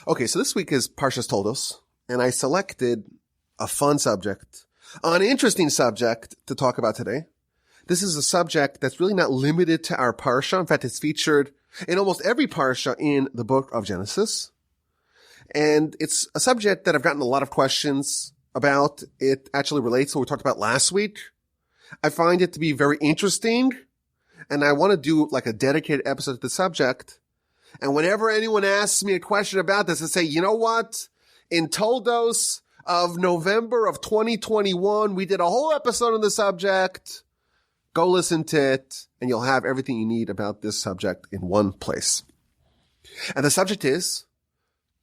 Okay, so this week is Parsha Toldos, and I selected a fun subject, an interesting subject to talk about today. This is a subject that's really not limited to our Parsha. In fact, it's featured in almost every Parsha in the book of Genesis. And it's a subject that I've gotten a lot of questions about. It actually relates to what we talked about last week. I find it to be very interesting, and I want to do like a dedicated episode to the subject. And whenever anyone asks me a question about this, I say, you know what? In Toldos of November of 2021, we did a whole episode on the subject. Go listen to it, and you'll have everything you need about this subject in one place. And the subject is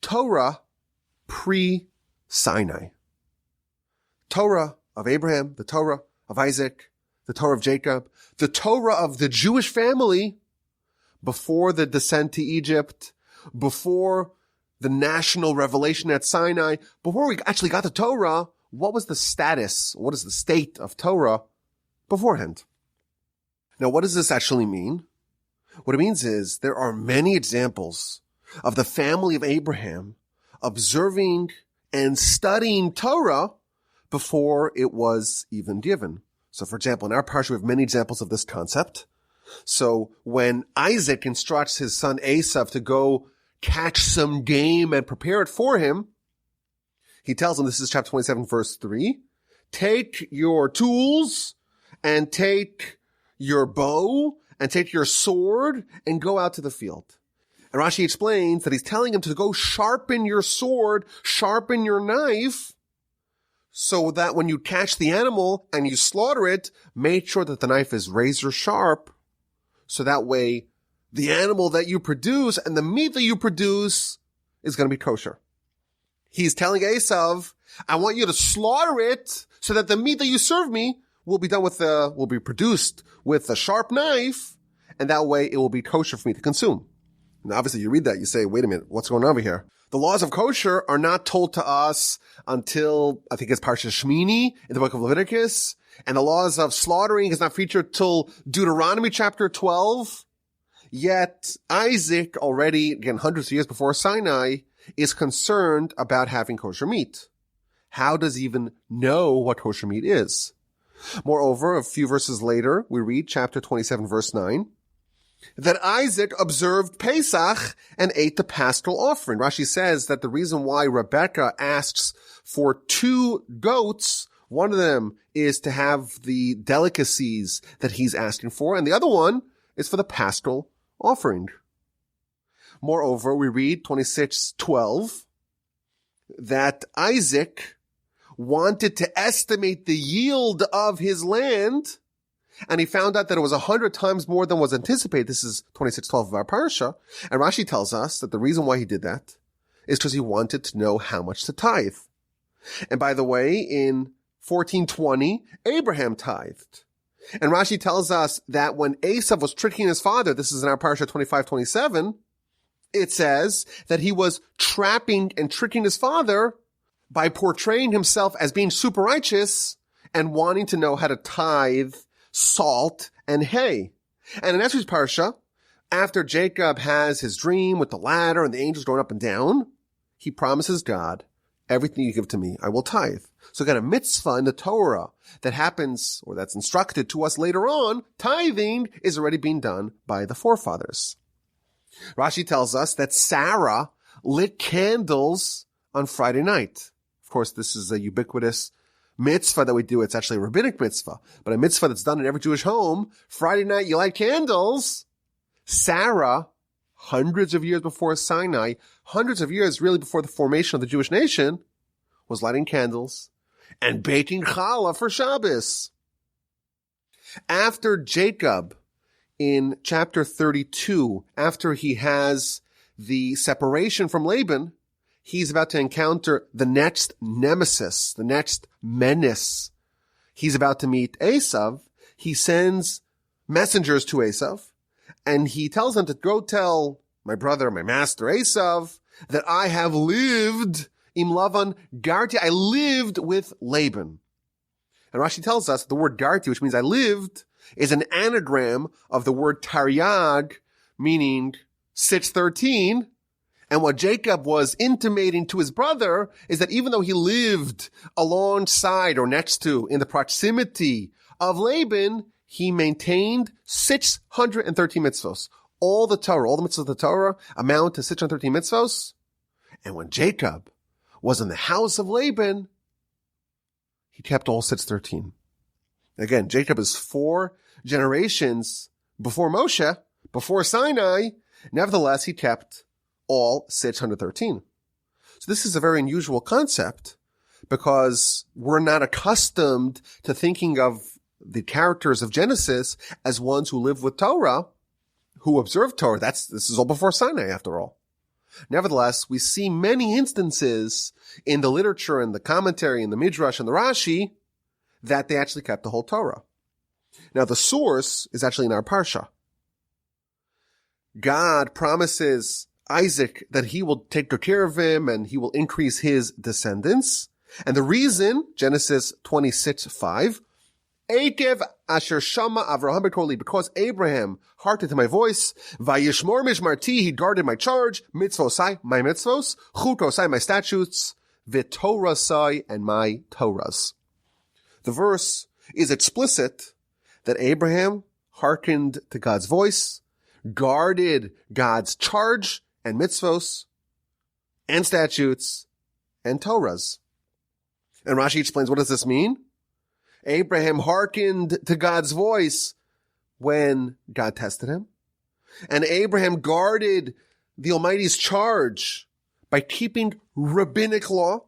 Torah pre-Sinai. Torah of Abraham, the Torah of Isaac, the Torah of Jacob, the Torah of the Jewish family before the descent to Egypt, before the national revelation at Sinai, before we actually got the Torah, what was the status, what is the state of Torah beforehand? Now, what does this actually mean? What it means is there are many examples of the family of Abraham observing and studying Torah before it was even given. So, for example, in our parsha, we have many examples of this concept. So when Isaac instructs his son Esau to go catch some game and prepare it for him, he tells him, this is chapter 27, verse 3, take your tools and take your bow and take your sword and go out to the field. And Rashi explains that he's telling him to go sharpen your sword, sharpen your knife, so that when you catch the animal and you slaughter it, make sure that the knife is razor sharp. So that way, the animal that you produce and the meat that you produce is going to be kosher. He's telling Esau, I want you to slaughter it so that the meat that you serve me will be produced with a sharp knife, and that way it will be kosher for me to consume. Now, obviously, you read that, you say, wait a minute, what's going on over here? The laws of kosher are not told to us until, I think it's Parsha Shmini in the book of Leviticus. And the laws of slaughtering is not featured till Deuteronomy chapter 12. Yet Isaac, already, again, hundreds of years before Sinai, is concerned about having kosher meat. How does he even know what kosher meat is? Moreover, a few verses later, we read chapter 27, verse 9, that Isaac observed Pesach and ate the paschal offering. Rashi says that the reason why Rebekah asks for 2 goats, one of them is to have the delicacies that he's asking for, and the other one is for the paschal offering. Moreover, we read 26:12 that Isaac wanted to estimate the yield of his land, and he found out that it was 100 times more than was anticipated. This is 26:12 of our parsha, and Rashi tells us that the reason why he did that is because he wanted to know how much to tithe. And by the way, in 1420, Abraham tithed. And Rashi tells us that when Esau was tricking his father, this is in our Parsha 25:27, it says that he was trapping and tricking his father by portraying himself as being super righteous and wanting to know how to tithe salt and hay. And in Esther's Parsha, after Jacob has his dream with the ladder and the angels going up and down, he promises God, everything you give to me, I will tithe. So got a mitzvah in the Torah that happens, or that's instructed to us later on. Tithing is already being done by the forefathers. Rashi tells us that Sarah lit candles on Friday night. Of course, this is a ubiquitous mitzvah that we do. It's actually a rabbinic mitzvah, but a mitzvah that's done in every Jewish home. Friday night, you light candles. Sarah, hundreds of years before Sinai, hundreds of years really before the formation of the Jewish nation, was lighting candles and baking challah for Shabbos. After Jacob, in chapter 32, after he has the separation from Laban, he's about to encounter the next nemesis, the next menace. He's about to meet Esau. He sends messengers to Esau, and he tells them to go tell my brother, my master Esau, that I have lived im Lavan Garti. I lived with Laban. And Rashi tells us the word Garti, which means I lived, is an anagram of the word Taryag, meaning 613. And what Jacob was intimating to his brother is that even though he lived alongside or next to, in the proximity of Laban, he maintained 613 mitzvos. All the mitzvos of the Torah amount to 613 mitzvos. And when Jacob was in the house of Laban, he kept all 613. Again, Jacob is 4 generations before Moshe, before Sinai. Nevertheless, he kept all 613. So this is a very unusual concept because we're not accustomed to thinking of the characters of Genesis as ones who live with Torah, who observe Torah. This is all before Sinai, after all. Nevertheless, we see many instances in the literature and the commentary and the Midrash and the Rashi that they actually kept the whole Torah. Now, the source is actually in our Parsha. God promises Isaac that he will take good care of him and he will increase his descendants. And the reason, Genesis 26:5, Ekev asher shama Avraham b'koli, because Abraham hearkened to my voice, vayishmor mishmarti, he guarded my charge, mitzvosai, my mitzvos, chutosai, my statutes, v'torasai, and my Torahs. The verse is explicit that Abraham hearkened to God's voice, guarded God's charge and mitzvos, and statutes, and Torahs. And Rashi explains, what does this mean? Abraham hearkened to God's voice when God tested him. And Abraham guarded the Almighty's charge by keeping rabbinic law.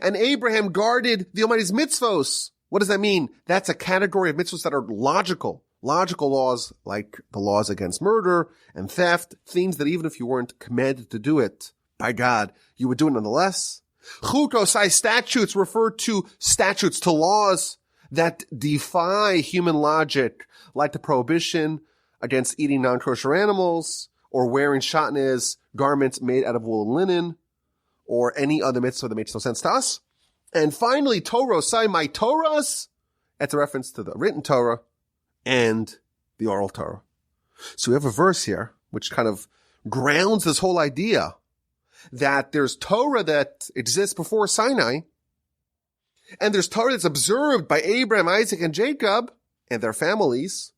And Abraham guarded the Almighty's mitzvos. What does that mean? That's a category of mitzvos that are logical. Logical laws like the laws against murder and theft, things that even if you weren't commanded to do it by God, you would do it nonetheless. Chutosai, statutes, refer to statutes, to laws that defy human logic, like the prohibition against eating non-kosher animals, or wearing shatnez, garments made out of wool and linen, or any other mitzvah that makes no sense to us. And finally, Torosai, my Torahs, that's a reference to the written Torah and the oral Torah. So we have a verse here which kind of grounds this whole idea that there's Torah that exists before Sinai, and there's Torah that's observed by Abraham, Isaac, and Jacob, and their families.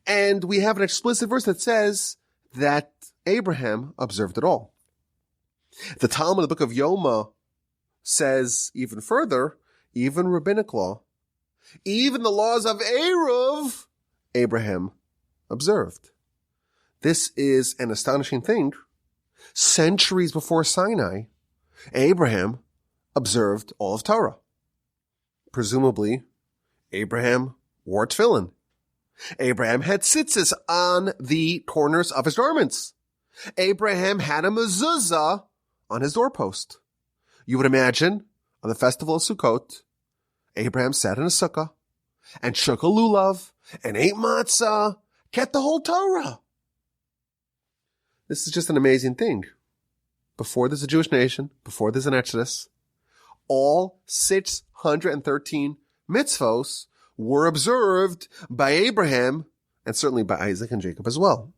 And we have an explicit verse that says that Abraham observed it all. The Talmud, the book of Yoma, says even further, even rabbinic law, even the laws of Eruv, Abraham observed. This is an astonishing thing. Centuries before Sinai, Abraham observed all of Torah. Presumably, Abraham wore tefillin. Abraham had tzitzis on the corners of his garments. Abraham had a mezuzah on his doorpost. You would imagine, on the festival of Sukkot, Abraham sat in a sukkah and shook a lulav and ate matzah, kept the whole Torah. This is just an amazing thing. Before there's a Jewish nation, before there's an Exodus, all 613 mitzvos were observed by Abraham and certainly by Isaac and Jacob as well.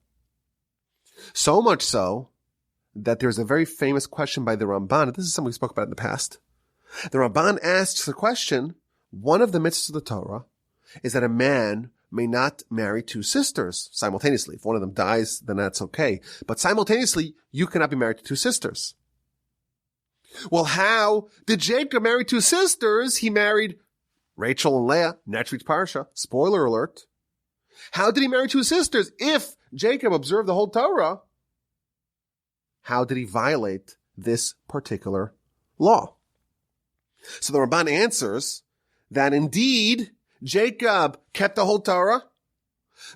So much so that there's a very famous question by the Ramban, and this is something we spoke about in the past. The Ramban asks the question, one of the mitzvahs of the Torah is that a man may not marry 2 sisters simultaneously. If one of them dies, then that's okay. But simultaneously, you cannot be married to 2 sisters. Well, how did Jacob marry 2 sisters? He married Rachel and Leah, next week's Parsha. Spoiler alert. How did he marry 2 sisters? If Jacob observed the whole Torah, how did he violate this particular law? So the Ramban answers that indeed Jacob kept the whole Torah,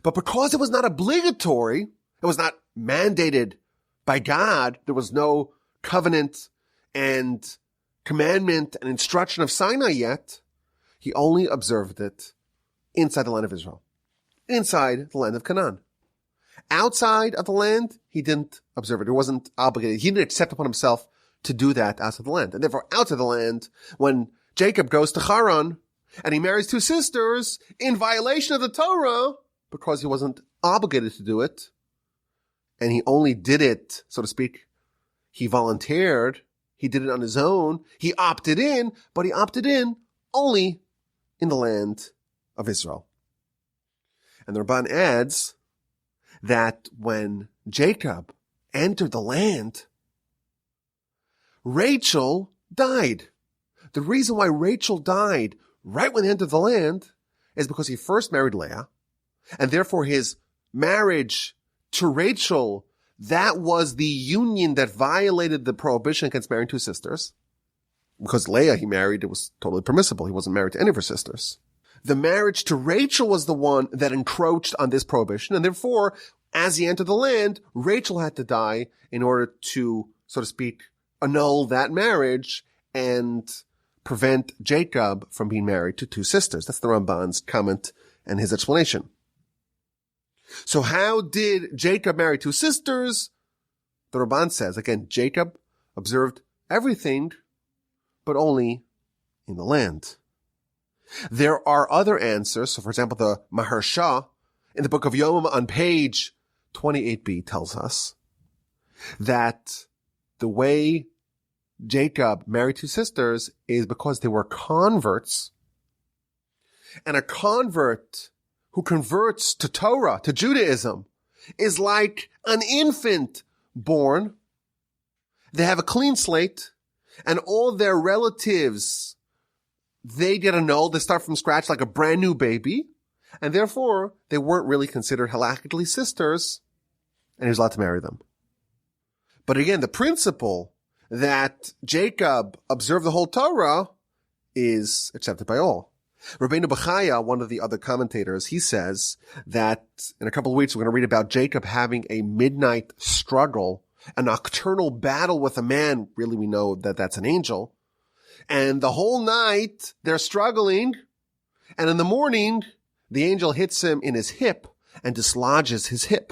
but because it was not obligatory, it was not mandated by God, there was no covenant and commandment and instruction of Sinai yet, he only observed it inside the land of Israel, inside the land of Canaan. Outside of the land, he didn't observe it. He wasn't obligated. He didn't accept upon himself to do that outside the land. And therefore, outside the land, when Jacob goes to Haran, and he marries 2 sisters in violation of the Torah because he wasn't obligated to do it. and he only did it, so to speak, he volunteered, he did it on his own, he opted in, but he opted in only in the land of Israel. And the Ramban adds that when Jacob entered the land, Rachel died. The reason why Rachel died right when he entered the land is because he first married Leah, and therefore his marriage to Rachel, that was the union that violated the prohibition against marrying two sisters. Because Leah he married, it was totally permissible. He wasn't married to any of her sisters. The marriage to Rachel was the one that encroached on this prohibition, and therefore, as he entered the land, Rachel had to die in order to, so to speak, annul that marriage and prevent Jacob from being married to two sisters. That's the Ramban's comment and his explanation. So how did Jacob marry two sisters? The Ramban says, again, Jacob observed everything, but only in the land. There are other answers. So, for example, the Maharsha in the book of Yom on page 28b tells us that the way Jacob married two sisters is because they were converts. And a convert who converts to Torah, to Judaism, is like an infant born. They have a clean slate, and all their relatives, they get annulled. They start from scratch like a brand new baby, and therefore they weren't really considered halachically sisters, and he was allowed to marry them. But again, the principle that Jacob observed the whole Torah is accepted by all. Rabbeinu Bechaya, one of the other commentators, he says that in a couple of weeks we're going to read about Jacob having a midnight struggle, a nocturnal battle with a man. Really, we know that that's an angel. And the whole night they're struggling, and in the morning the angel hits him in his hip and dislodges his hip.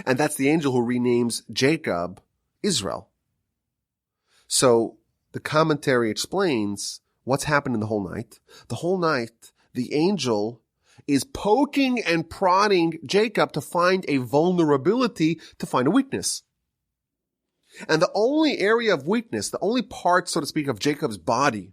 And that's the angel who renames Jacob Israel. So the commentary explains what's happened in the whole night. The whole night, the angel is poking and prodding Jacob to find a vulnerability, to find a weakness. And the only area of weakness, the only part, so to speak, of Jacob's body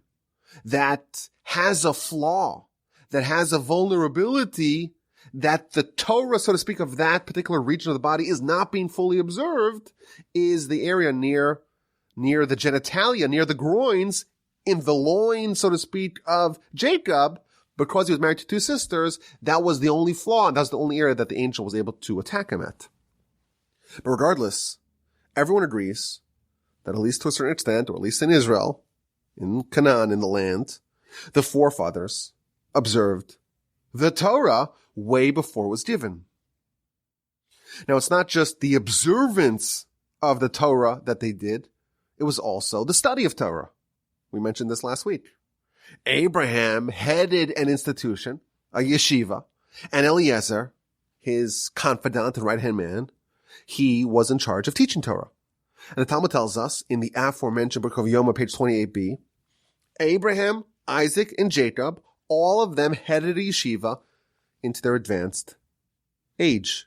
that has a flaw, that has a vulnerability, that the Torah, so to speak, of that particular region of the body is not being fully observed, is the area near the genitalia, near the groins, in the loin, so to speak, of Jacob. Because he was married to two sisters, that was the only flaw, and that was the only area that the angel was able to attack him at. But regardless, everyone agrees that at least to a certain extent, or at least in Israel, in Canaan, in the land, the forefathers observed the Torah way before it was given. Now, it's not just the observance of the Torah that they did, it was also the study of Torah. We mentioned this last week. Abraham headed an institution, a yeshiva, and Eliezer, his confidant and right-hand man, he was in charge of teaching Torah. And the Talmud tells us in the aforementioned book of Yoma, page 28b, Abraham, Isaac, and Jacob, all of them headed a yeshiva into their advanced age.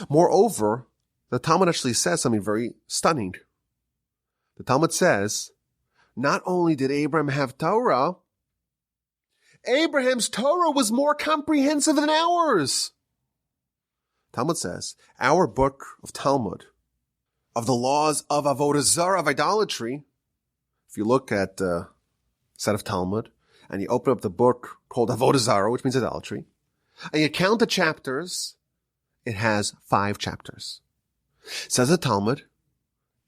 Moreover, the Talmud actually says something very stunning. The Talmud says, not only did Abraham have Torah, Abraham's Torah was more comprehensive than ours. Talmud says, our book of Talmud, of the laws of avodah zarah, of idolatry, if you look at the set of Talmud, and you open up the book called avodah zarah, which means idolatry, and you count the chapters, it has 5 chapters. Says the Talmud,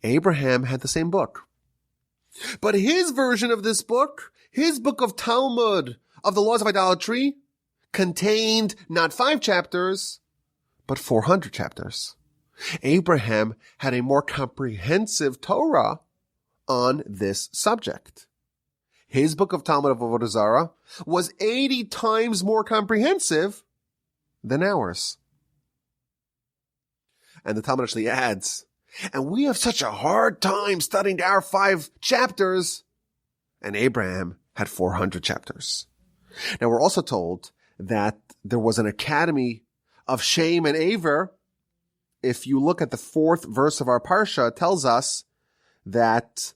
Abraham had the same book. But his version of this book, his book of Talmud, of the laws of idolatry, contained not 5 chapters, but 400 chapters. Abraham had a more comprehensive Torah on this subject. His book of Talmud of avodah zarah was 80 times more comprehensive than ours. And the Talmud actually adds, and we have such a hard time studying our 5 chapters. And Abraham had 400 chapters. Now we're also told that there was an academy of Shem and Aver if you look at the 4th verse of our Parsha, it tells us that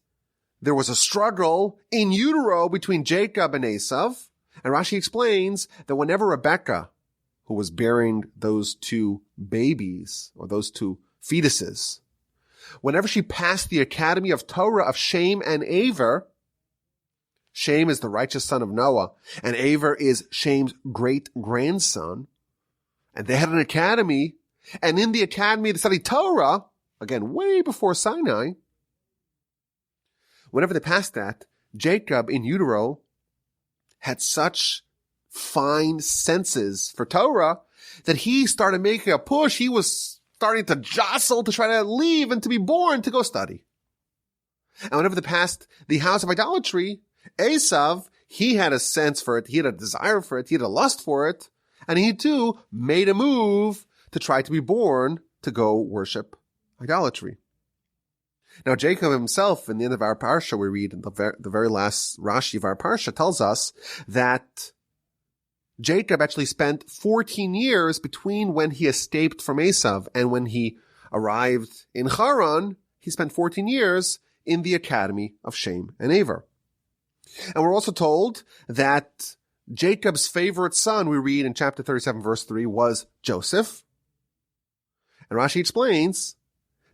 there was a struggle in utero between Jacob and Esav. And Rashi explains that whenever Rebekah, who was bearing those 2 babies, or those 2 fetuses, whenever she passed the academy of Torah of Shem and Aver, Shem is the righteous son of Noah, and Aver is Shem's great-grandson, and they had an academy, and in the academy they studied Torah, again, way before Sinai. Whenever they passed that, Jacob in utero had such fine senses for Torah that he started making a push. He was starting to jostle to try to leave and to be born to go study. And whenever they passed the house of idolatry, Esav, he had a sense for it. He had a desire for it. He had a lust for it. And he too made a move to try to be born to go worship idolatry. Now, Jacob himself, in the end of our Parsha, we read in the very last Rashi of our Parsha, tells us that Jacob actually spent 14 years between when he escaped from Esav and when he arrived in Haran. He spent 14 years in the academy of Shem and Aver. And we're also told that Jacob's favorite son, we read in chapter 37, verse 3, was Joseph. And Rashi explains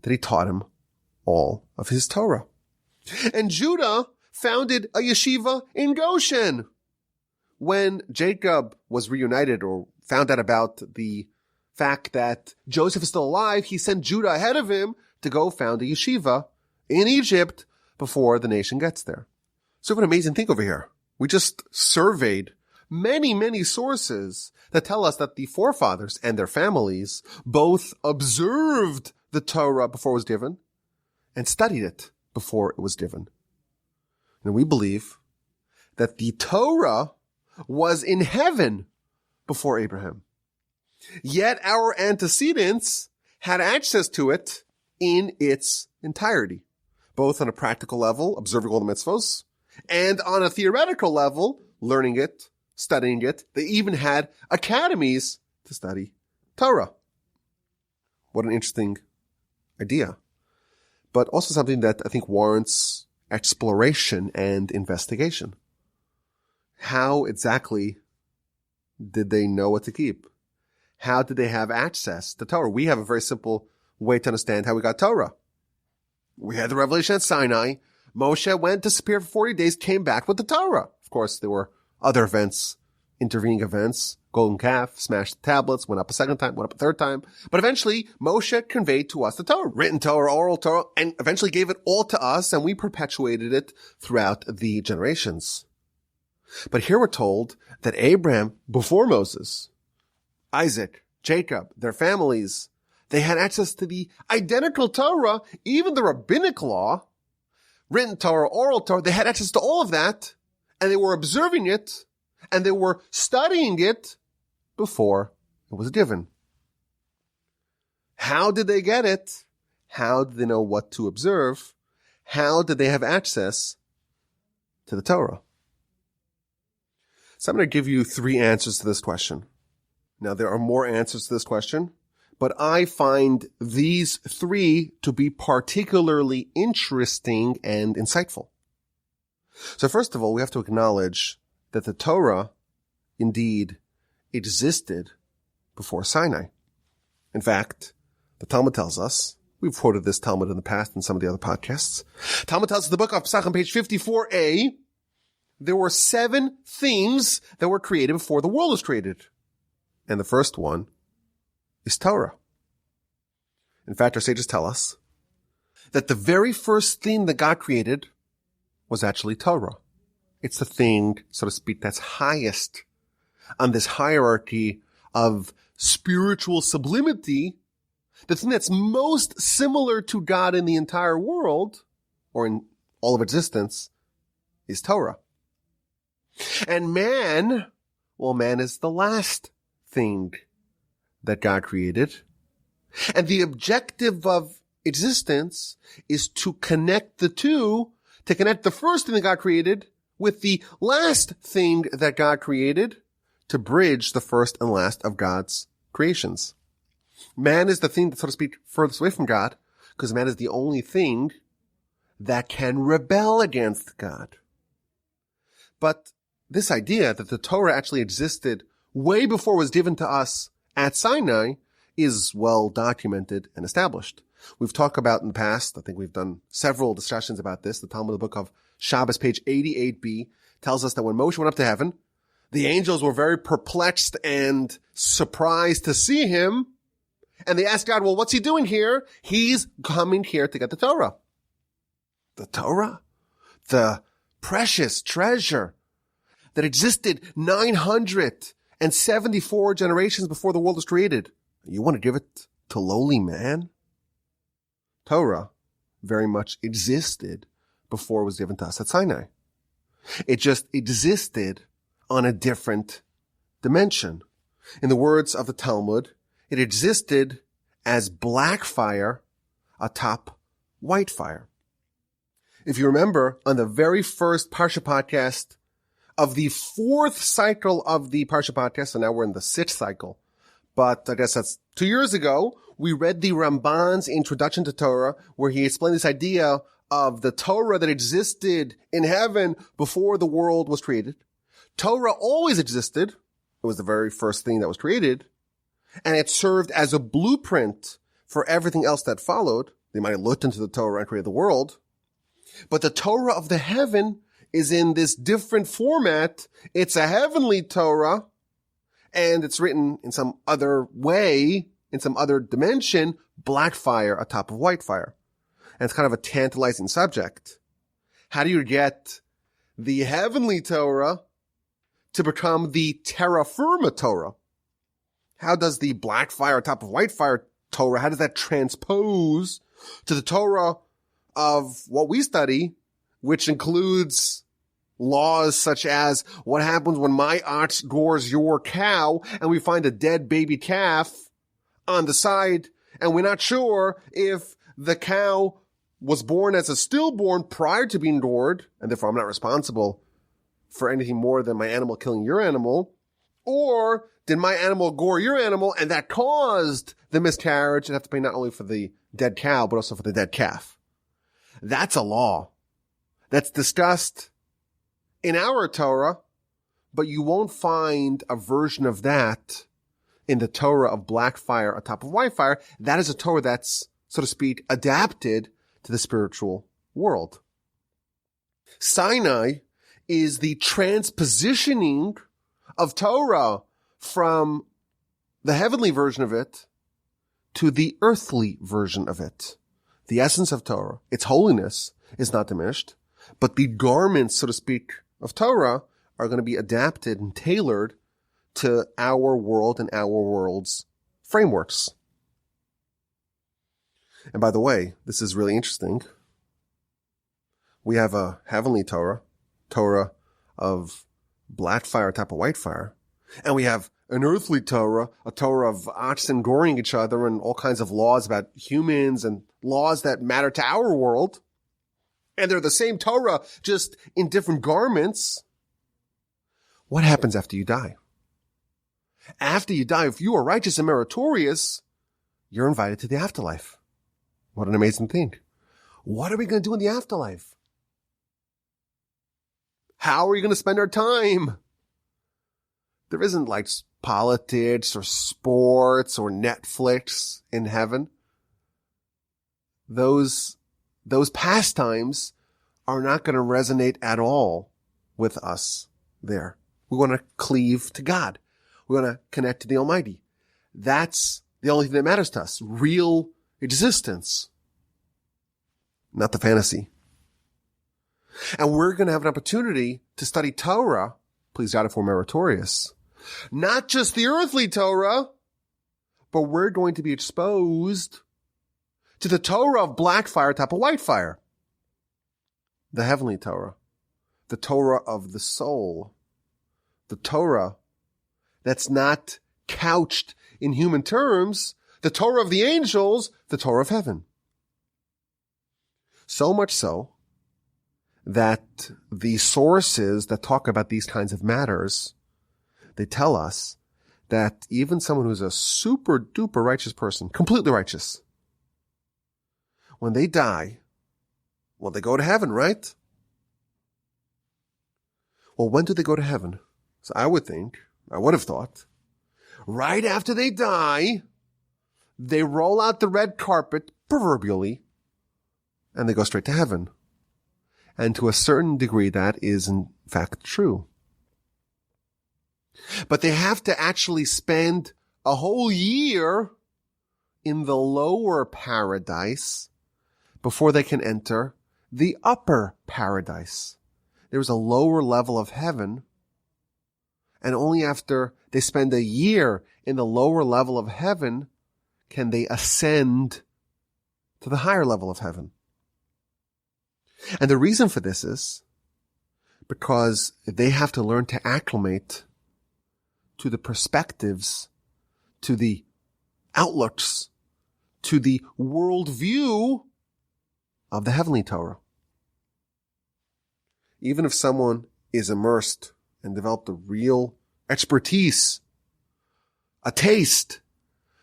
that he taught him all of his Torah. And Judah founded a yeshiva in Goshen. When Jacob was reunited or found out about the fact that Joseph is still alive, he sent Judah ahead of him to go found a yeshiva in Egypt before the nation gets there. So we have an amazing thing over here. We just surveyed many sources that tell us that the forefathers and their families both observed the Torah before it was given and studied it before it was given. And we believe that the Torah was in heaven before Abraham. Yet our antecedents had access to it in its entirety, both on a practical level, observing all the mitzvos, and on a theoretical level, learning it, studying it. They even had academies to study Torah. What an interesting idea. But also something that I think warrants exploration and investigation. How exactly did they know what to keep? How did they have access to Torah? We have a very simple way to understand how we got Torah. We had the revelation at Sinai. Moshe went, disappeared for 40 days, came back with the Torah. Of course, there were other events, intervening events. Golden calf, smashed the tablets, went up a second time, went up a third time. But eventually, Moshe conveyed to us the Torah, written Torah, oral Torah, and eventually gave it all to us, and we perpetuated it throughout the generations. But here we're told that Abraham, before Moses, Isaac, Jacob, their families, they had access to the identical Torah, even the rabbinic law, written Torah, oral Torah. They had access to all of that, and they were observing it, and they were studying it before it was given. How did they get it? How did they know what to observe? How did they have access to the Torah? So I'm going to give you 3 answers to this question. Now, there are more answers to this question, but I find these 3 to be particularly interesting and insightful. So first of all, we have to acknowledge that the Torah indeed existed before Sinai. In fact, the Talmud tells us, we've quoted this Talmud in the past in some of the other podcasts. Talmud tells us in the book of Pesach on page 54a, there were 7 themes that were created before the world was created. And the first one is Torah. In fact, our sages tell us that the very first thing that God created was actually Torah. It's the thing, so to speak, that's highest on this hierarchy of spiritual sublimity. The thing that's most similar to God in the entire world, or in all of existence, is Torah. And man is the last thing that God created. And the objective of existence is to connect the two, to connect the first thing that God created with the last thing that God created, to bridge the first and last of God's creations. Man is the thing that, so to speak, furthest away from God, because man is the only thing that can rebel against God. But this idea that the Torah actually existed way before it was given to us at Sinai is well documented and established. We've talked about in the past, I think we've done several discussions about this. The Talmud, the book of Shabbos, page 88b, tells us that when Moshe went up to heaven, the angels were very perplexed and surprised to see him. And they asked God, well, what's he doing here? He's coming here to get the Torah. The Torah? The precious treasure that existed 974 generations before the world was created. You want to give it to lowly man? Torah very much existed before it was given to us at Sinai. It just existed on a different dimension. In the words of the Talmud, it existed as black fire atop white fire. If you remember, on the very first Parsha Podcast of the fourth cycle of the Parsha Podcast, so now we're in the sixth cycle, but I guess that's 2 years ago, we read the Ramban's Introduction to Torah, where he explained this idea of the Torah that existed in heaven before the world was created. Torah always existed. It was the very first thing that was created. And it served as a blueprint for everything else that followed. They might have looked into the Torah and created the world. But the Torah of the heaven is in this different format. It's a heavenly Torah, and it's written in some other way, in some other dimension, black fire atop of white fire. And it's kind of a tantalizing subject. How do you get the heavenly Torah to become the terra firma Torah? How does the black fire atop of white fire Torah, how does that transpose to the Torah of what we study, which includes laws such as what happens when my ox gores your cow and we find a dead baby calf on the side and we're not sure if the cow was born as a stillborn prior to being gored, and therefore I'm not responsible for anything more than my animal killing your animal, or did my animal gore your animal and that caused the miscarriage and have to pay not only for the dead cow but also for the dead calf. That's a law that's discussed in our Torah, but you won't find a version of that in the Torah of black fire atop of white fire. That is a Torah that's, so to speak, adapted to the spiritual world. Sinai is the transpositioning of Torah from the heavenly version of it to the earthly version of it. The essence of Torah, its holiness, is not diminished, but the garments, so to speak, of Torah are going to be adapted and tailored to our world and our world's frameworks. And by the way, this is really interesting. We have a heavenly Torah, Torah of black fire atop of white fire, and we have an earthly Torah, a Torah of oxen goring each other and all kinds of laws about humans and laws that matter to our world. And they're the same Torah, just in different garments. What happens after you die? After you die, if you are righteous and meritorious, you're invited to the afterlife. What an amazing thing. What are we going to do in the afterlife? How are we going to spend our time? There isn't like politics or sports or Netflix in heaven. Those pastimes are not going to resonate at all with us there. We want to cleave to God. We want to connect to the Almighty. That's the only thing that matters to us. Real existence. Not the fantasy. And we're going to have an opportunity to study Torah, please God if we're meritorious. Not just the earthly Torah, but we're going to be exposed to the Torah of black fire atop of white fire. The heavenly Torah. The Torah of the soul. The Torah that's not couched in human terms. The Torah of the angels. The Torah of heaven. So much so that the sources that talk about these kinds of matters, they tell us that even someone who's a super duper righteous person, completely righteous, when they die, well, they go to heaven, right? Well, when do they go to heaven? So I would have thought, right after they die, they roll out the red carpet, proverbially, and they go straight to heaven. And to a certain degree, that is in fact true. But they have to actually spend a whole year in the lower paradise before they can enter the upper paradise. There's a lower level of heaven, and only after they spend a year in the lower level of heaven can they ascend to the higher level of heaven. And the reason for this is because they have to learn to acclimate to the perspectives, to the outlooks, to the worldview of the heavenly Torah. Even if someone is immersed and developed a real expertise, a taste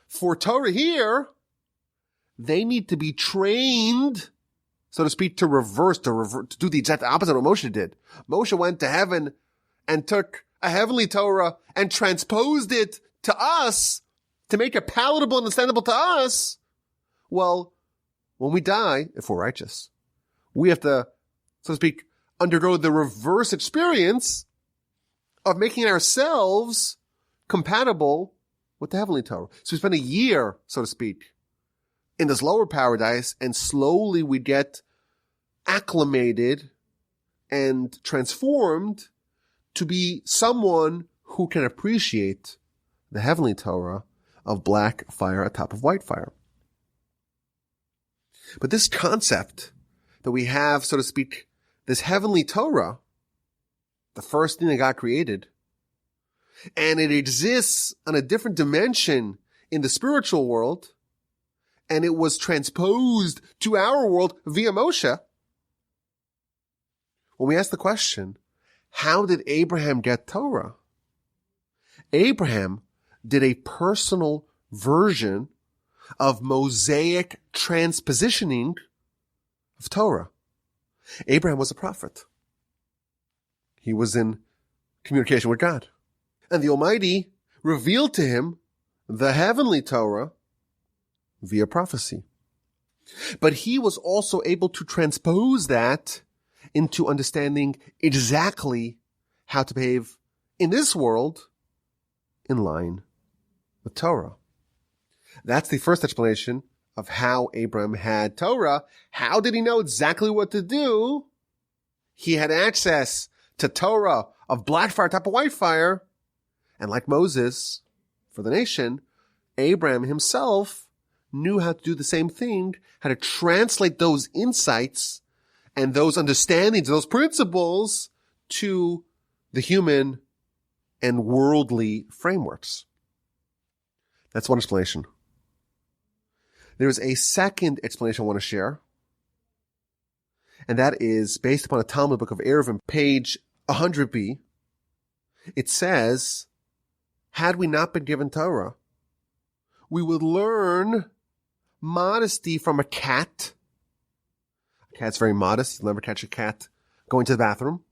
for Torah here, they need to be trained, so to speak, to do the exact opposite of what Moshe did. Moshe went to heaven and took a heavenly Torah and transposed it to us to make it palatable and understandable to us. Well, when we die, if we're righteous, we have to, so to speak, undergo the reverse experience of making ourselves compatible with the heavenly Torah. So we spend a year, so to speak, in this lower paradise, and slowly we get acclimated and transformed to be someone who can appreciate the heavenly Torah of black fire atop of white fire. But this concept that we have, so to speak, this heavenly Torah, the first thing that God created, and it exists on a different dimension in the spiritual world, and it was transposed to our world via Moshe. When we ask the question, how did Abraham get Torah? Abraham did a personal version of Mosaic transpositioning of Torah. Abraham was a prophet. He was in communication with God. And the Almighty revealed to him the heavenly Torah via prophecy. But he was also able to transpose that into understanding exactly how to behave in this world in line with Torah. That's the first explanation of how Abraham had Torah. How did he know exactly what to do? He had access to Torah of black fire, top of white fire. And like Moses, for the nation, Abraham himself knew how to do the same thing, how to translate those insights and those understandings, those principles to the human and worldly frameworks. That's one explanation. There's a second explanation I want to share, and that is based upon a Talmud book of Eruvin, page 100b. It says, had we not been given Torah, we would learn modesty from a cat. A cat's very modest. You'll never catch a cat going to the bathroom.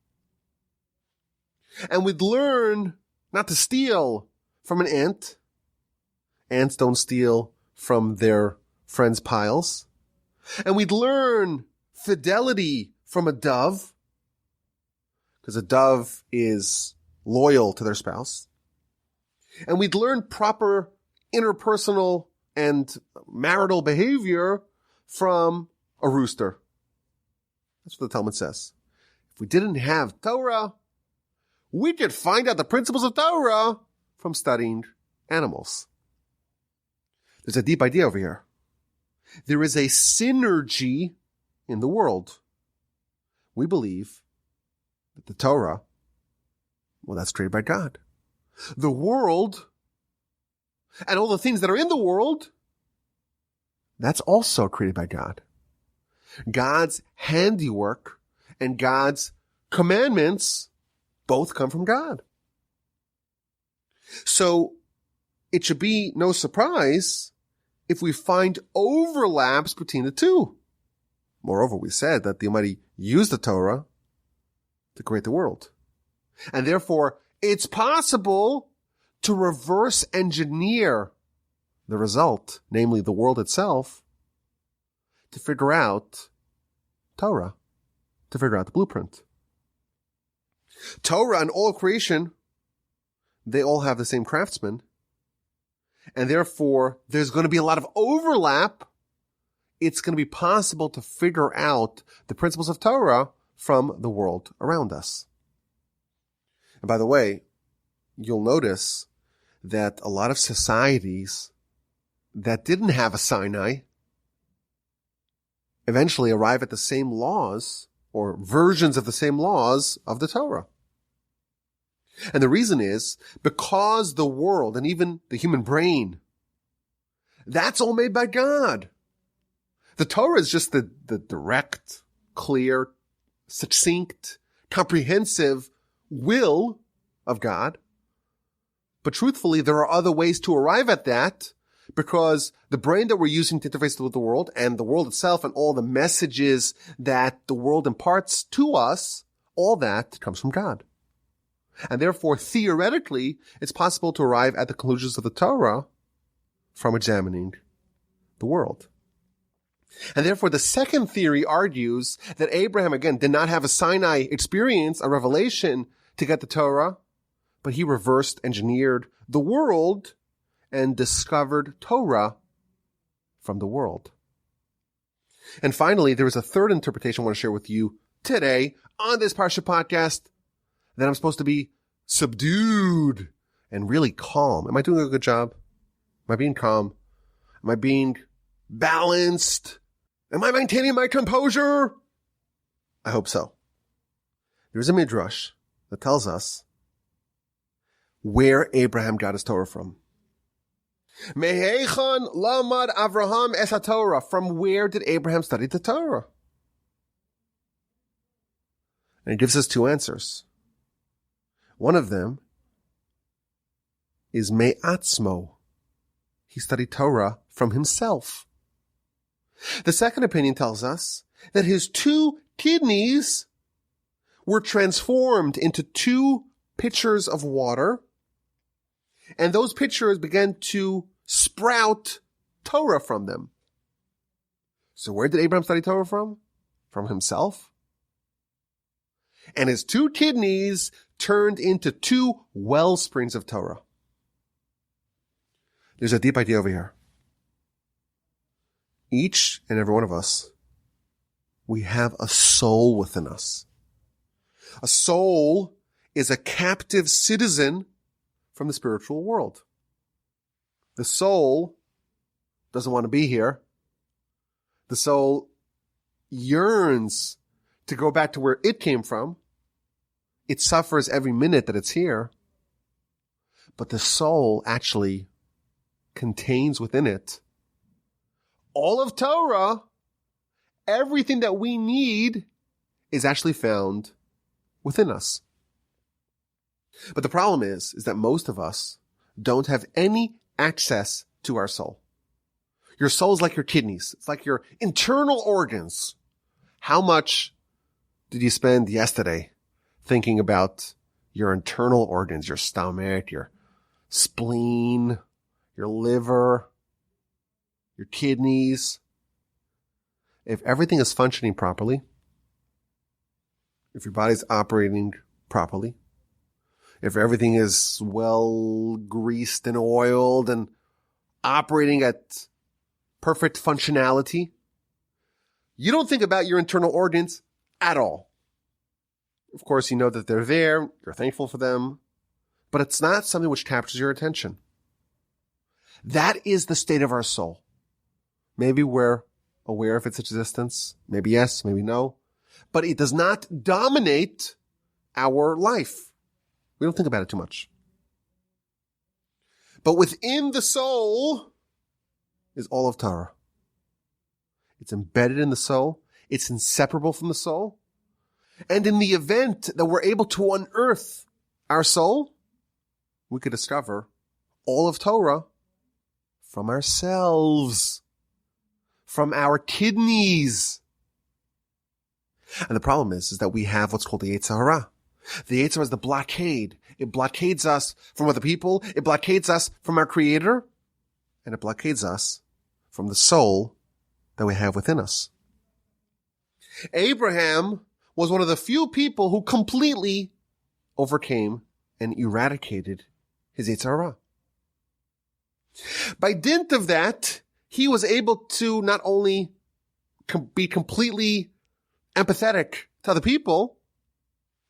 And we'd learn not to steal from an ant. Ants don't steal from their friends' piles. And we'd learn fidelity from a dove, because a dove is loyal to their spouse. And we'd learn proper interpersonal and marital behavior from a rooster. That's what the Talmud says. If we didn't have Torah, we could find out the principles of Torah from studying animals. There's a deep idea over here. There is a synergy in the world. We believe that the Torah, well, that's created by God. The world and all the things that are in the world, that's also created by God. God's handiwork and God's commandments both come from God. So it should be no surprise if we find overlaps between the two. Moreover, we said that the Almighty used the Torah to create the world. And therefore, it's possible to reverse engineer the result, namely the world itself, to figure out Torah, to figure out the blueprint. Torah and all creation, they all have the same craftsman. And therefore, there's going to be a lot of overlap. It's going to be possible to figure out the principles of Torah from the world around us. And by the way, you'll notice that a lot of societies that didn't have a Sinai eventually arrive at the same laws or versions of the same laws of the Torah. And the reason is because the world and even the human brain, that's all made by God. The Torah is just the direct, clear, succinct, comprehensive will of God. But truthfully, there are other ways to arrive at that because the brain that we're using to interface with the world and the world itself and all the messages that the world imparts to us, all that comes from God. And therefore, theoretically, it's possible to arrive at the conclusions of the Torah from examining the world. And therefore, the second theory argues that Abraham, again, did not have a Sinai experience, a revelation to get the Torah, but he reversed engineered the world and discovered Torah from the world. And finally, there is a third interpretation I want to share with you today on this Parsha Podcast, that I'm supposed to be subdued and really calm. Am I doing a good job? Am I being calm? Am I being balanced? Am I maintaining my composure? I hope so. There's a midrash that tells us where Abraham got his Torah from. Mehechan lamad Avraham es haTorah. From where did Abraham study the Torah? And it gives us two answers. One of them is me'atzmo. He studied Torah from himself. The second opinion tells us that his two kidneys were transformed into two pitchers of water, and those pitchers began to sprout Torah from them. So where did Abraham study Torah from? From himself. And his two kidneys turned into two well springs of Torah. There's a deep idea over here. Each and every one of us, we have a soul within us. A soul is a captive citizen from the spiritual world. The soul doesn't want to be here. The soul yearns to go back to where it came from. It suffers every minute that it's here. But the soul actually contains within it all of Torah. Everything that we need is actually found within us. But the problem is that most of us don't have any access to our soul. Your soul is like your kidneys. It's like your internal organs. How much did you spend yesterday thinking about your internal organs, your stomach, your spleen, your liver, your kidneys? If everything is functioning properly, if your body's operating properly, if everything is well greased and oiled and operating at perfect functionality, you don't think about your internal organs at all. Of course, you know that they're there, you're thankful for them, but it's not something which captures your attention. That is the state of our soul. Maybe we're aware of its existence, maybe yes, maybe no, but it does not dominate our life. We don't think about it too much. But within the soul is all of Torah. It's embedded in the soul. It's inseparable from the soul. And in the event that we're able to unearth our soul, we could discover all of Torah from ourselves, from our kidneys. And the problem is that we have what's called the Yetzer Hara. The Yetzer Hara is the blockade. It blockades us from other people. It blockades us from our Creator. And it blockades us from the soul that we have within us. Abraham was one of the few people who completely overcame and eradicated his Yetzer Hara. By dint of that, he was able to not only be completely empathetic to other people,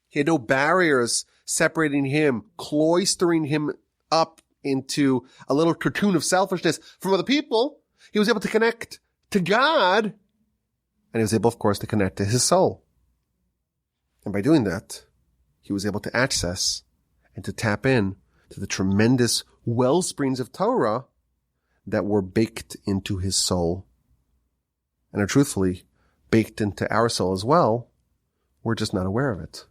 he had no barriers separating him, cloistering him up into a little cocoon of selfishness from other people. He was able to connect to God, and he was able, of course, to connect to his soul. And by doing that, he was able to access and to tap in to the tremendous well springs of Torah that were baked into his soul and are truthfully baked into our soul as well. We're just not aware of it.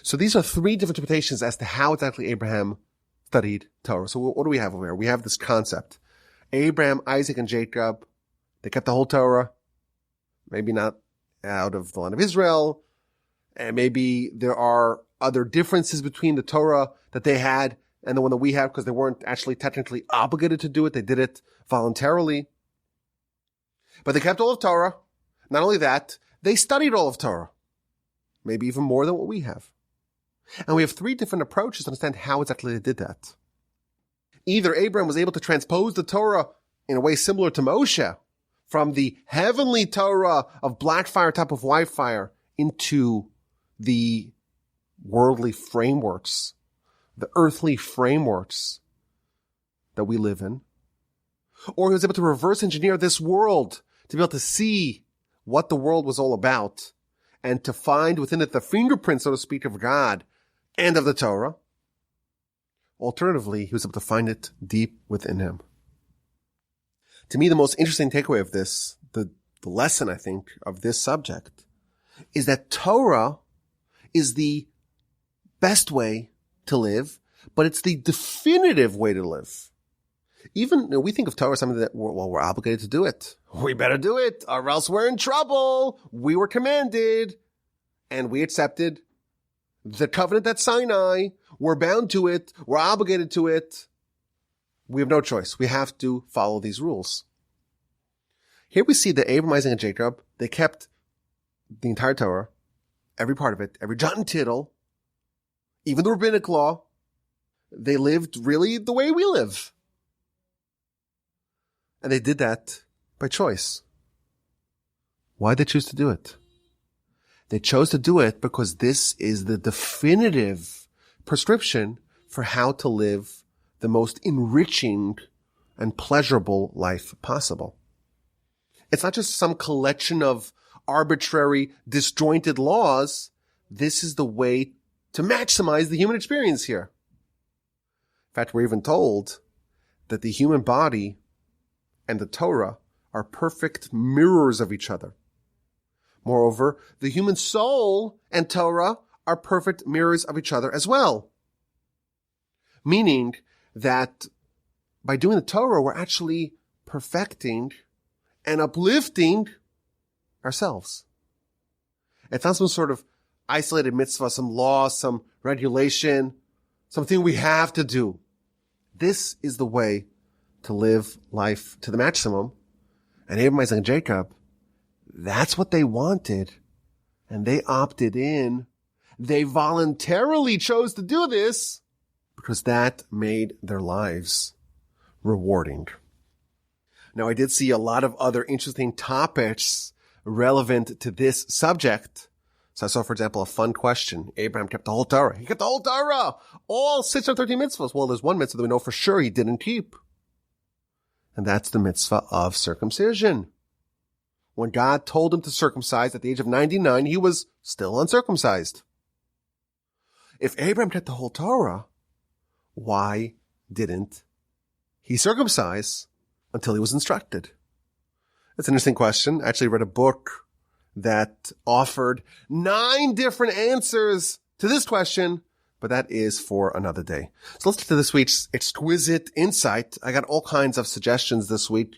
So these are three different interpretations as to how exactly Abraham studied Torah. So what do we have over here? We have this concept. Abraham, Isaac, and Jacob, they kept the whole Torah. Maybe not out of the land of Israel. And maybe there are other differences between the Torah that they had and the one that we have because they weren't actually technically obligated to do it. They did it voluntarily. But they kept all of Torah. Not only that, they studied all of Torah. Maybe even more than what we have. And we have three different approaches to understand how exactly they did that. Either Abraham was able to transpose the Torah in a way similar to Moshe, from the heavenly Torah of black fire, top of white fire, into the worldly frameworks, the earthly frameworks that we live in. Or he was able to reverse engineer this world to be able to see what the world was all about and to find within it the fingerprint, so to speak, of God and of the Torah. Alternatively, he was able to find it deep within him. To me, the most interesting takeaway of this, the lesson, I think, of this subject, is that Torah is the best way to live, but it's the definitive way to live. Even we think of Torah as something that, we're obligated to do it. We better do it, or else we're in trouble. We were commanded, and we accepted the covenant at Sinai. We're bound to it. We're obligated to it. We have no choice. We have to follow these rules. Here we see that Abraham, Isaac, and Jacob, they kept the entire Torah, every part of it, every jot and tittle, even the rabbinic law. They lived really the way we live. And they did that by choice. Why did they choose to do it? They chose to do it because this is the definitive prescription for how to live the most enriching and pleasurable life possible. It's not just some collection of arbitrary, disjointed laws. This is the way to maximize the human experience here. In fact, we're even told that the human body and the Torah are perfect mirrors of each other. Moreover, the human soul and Torah are perfect mirrors of each other as well. Meaning that by doing the Torah, we're actually perfecting and uplifting ourselves. It's not some sort of isolated mitzvah, some law, some regulation, something we have to do. This is the way to live life to the maximum. And Abraham, Isaac, and Jacob, that's what they wanted. And they opted in. They voluntarily chose to do this because that made their lives rewarding. Now, I did see a lot of other interesting topics relevant to this subject. So I saw, for example, a fun question. Abraham kept the whole Torah. He kept the whole Torah. All 613 mitzvahs. Well, there's one mitzvah that we know for sure he didn't keep. And that's the mitzvah of circumcision. When God told him to circumcise at the age of 99, he was still uncircumcised. If Abraham kept the whole Torah, why didn't he circumcise until he was instructed? That's an interesting question. I actually read a book that offered 9 different answers to this question but that is for another day. So let's get to this week's exquisite insight. I got all kinds of suggestions this week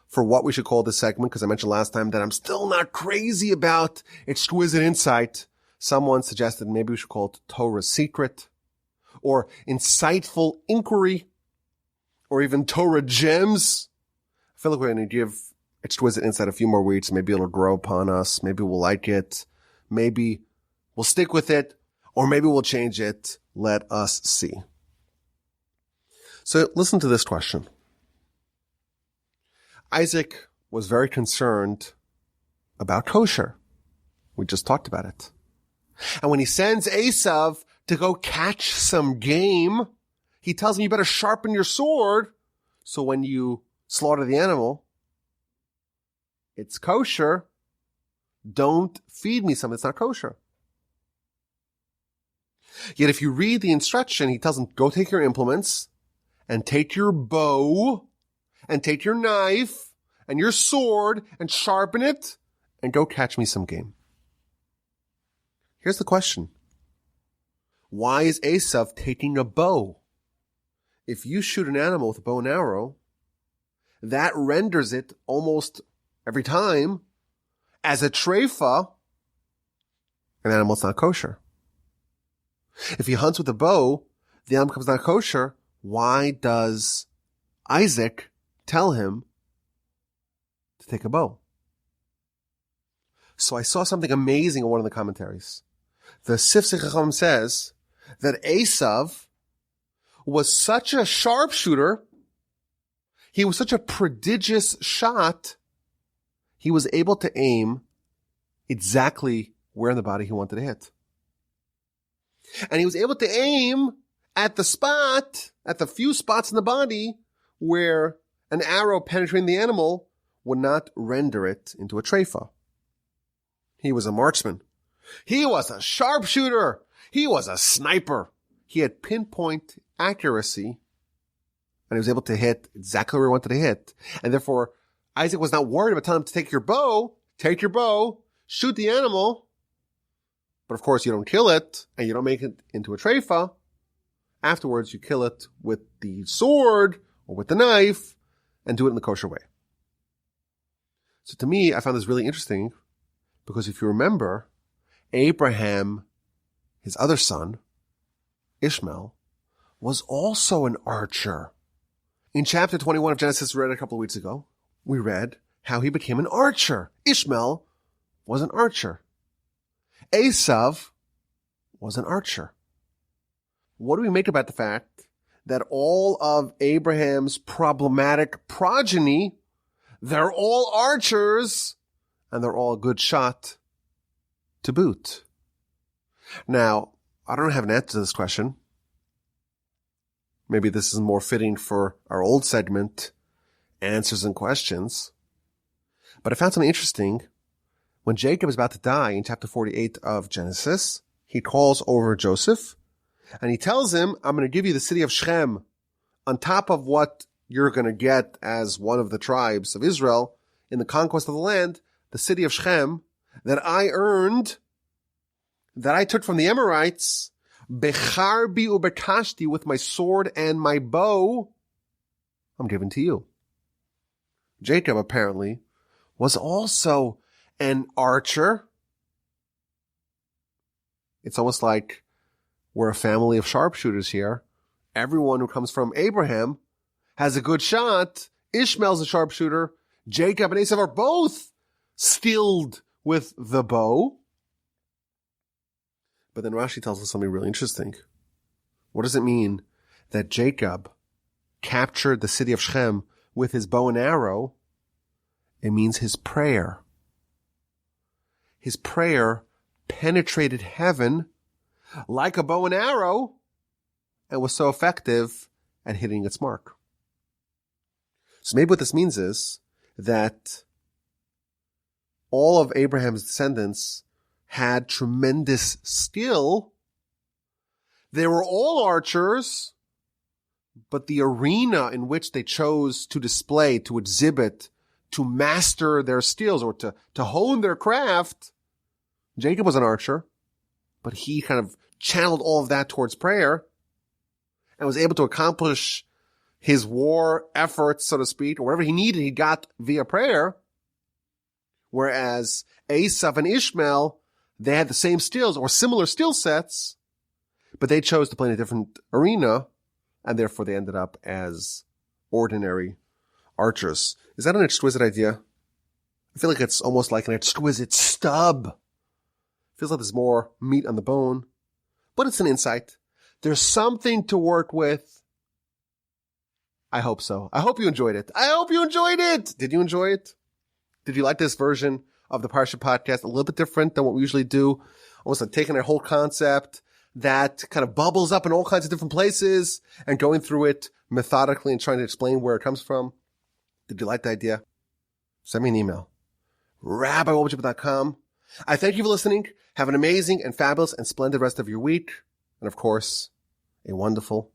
for what we should call this segment, because I mentioned last time that I'm still not crazy about exquisite insight. Someone suggested maybe we should call it Torah's secret, or insightful inquiry, or even Torah gems. I feel like we're going to give exquisite insight a few more weeks. Maybe it'll grow upon us. Maybe we'll like it. Maybe we'll stick with it, or maybe we'll change it. Let us see. So listen to this question. Isaac was very concerned about kosher. We just talked about it. And when he sends Esav to go catch some game, he tells him, you better sharpen your sword, so when you slaughter the animal, it's kosher. Don't feed me something that's not kosher. Yet if you read the instruction, he tells him, go take your implements and take your bow and take your knife and your sword and sharpen it and go catch me some game. Here's the question. Why is Esav taking a bow? If you shoot an animal with a bow and arrow, that renders it almost every time as a treifa, an animal that's not kosher. If he hunts with a bow, the animal becomes not kosher. Why does Isaac tell him to take a bow? So I saw something amazing in one of the commentaries. The Sifsei Chacham says that Esav was such a sharpshooter, he was such a prodigious shot, he was able to aim exactly where in the body he wanted to hit. And he was able to aim at the few spots in the body where an arrow penetrating the animal would not render it into a treifa. He was a marksman. He was a sharpshooter. He was a sniper. He had pinpoint accuracy, and he was able to hit exactly where he wanted to hit. And therefore, Isaac was not worried about telling him to take your bow, shoot the animal. But of course, you don't kill it, and you don't make it into a treifa. Afterwards, you kill it with the sword or with the knife and do it in the kosher way. So to me, I found this really interesting because if you remember, Abraham, his other son, Ishmael, was also an archer. In chapter 21 of Genesis, we read a couple of weeks ago, we read how he became an archer. Ishmael was an archer. Esav was an archer. What do we make about the fact that all of Abraham's problematic progeny, they're all archers and they're all a good shot to boot? Now, I don't have an answer to this question. Maybe this is more fitting for our old segment, Answers and Questions. But I found something interesting. When Jacob is about to die in chapter 48 of Genesis, he calls over Joseph and he tells him, I'm going to give you the city of Shechem on top of what you're going to get as one of the tribes of Israel in the conquest of the land, the city of Shechem that I earned, that I took from the Amorites, becharbi ubekashti, with my sword and my bow, I'm giving to you. Jacob apparently was also an archer. It's almost like we're a family of sharpshooters here. Everyone who comes from Abraham has a good shot. Ishmael's a sharpshooter. Jacob and Esav are both skilled with the bow. But then Rashi tells us something really interesting. What does it mean that Jacob captured the city of Shechem with his bow and arrow? It means his prayer. His prayer penetrated heaven like a bow and arrow and was so effective at hitting its mark. So maybe what this means is that all of Abraham's descendants had tremendous skill. They were all archers, but the arena in which they chose to display, to exhibit, to master their skills or to hone their craft, Jacob was an archer, but he kind of channeled all of that towards prayer and was able to accomplish his war efforts, so to speak, or whatever he needed, he got via prayer. Whereas Esav and Ishmael, they had the same skills or similar skill sets, but they chose to play in a different arena, and therefore they ended up as ordinary archers. Is that an exquisite idea? I feel like it's almost like an exquisite stub. Feels like there's more meat on the bone, but it's an insight. There's something to work with. I hope so. I hope you enjoyed it. I hope you enjoyed it. Did you enjoy it? Did you like this version of the Parsha Podcast? A little bit different than what we usually do. Almost like taking a whole concept that kind of bubbles up in all kinds of different places and going through it methodically and trying to explain where it comes from. Did you like the idea? Send me an email. rabbi@wobblechip.com. I thank you for listening. Have an amazing and fabulous and splendid rest of your week. And of course, a wonderful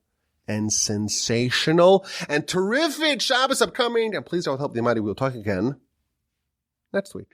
and sensational and terrific Shabbos upcoming. And please don't help the Almighty. We'll talk again next week.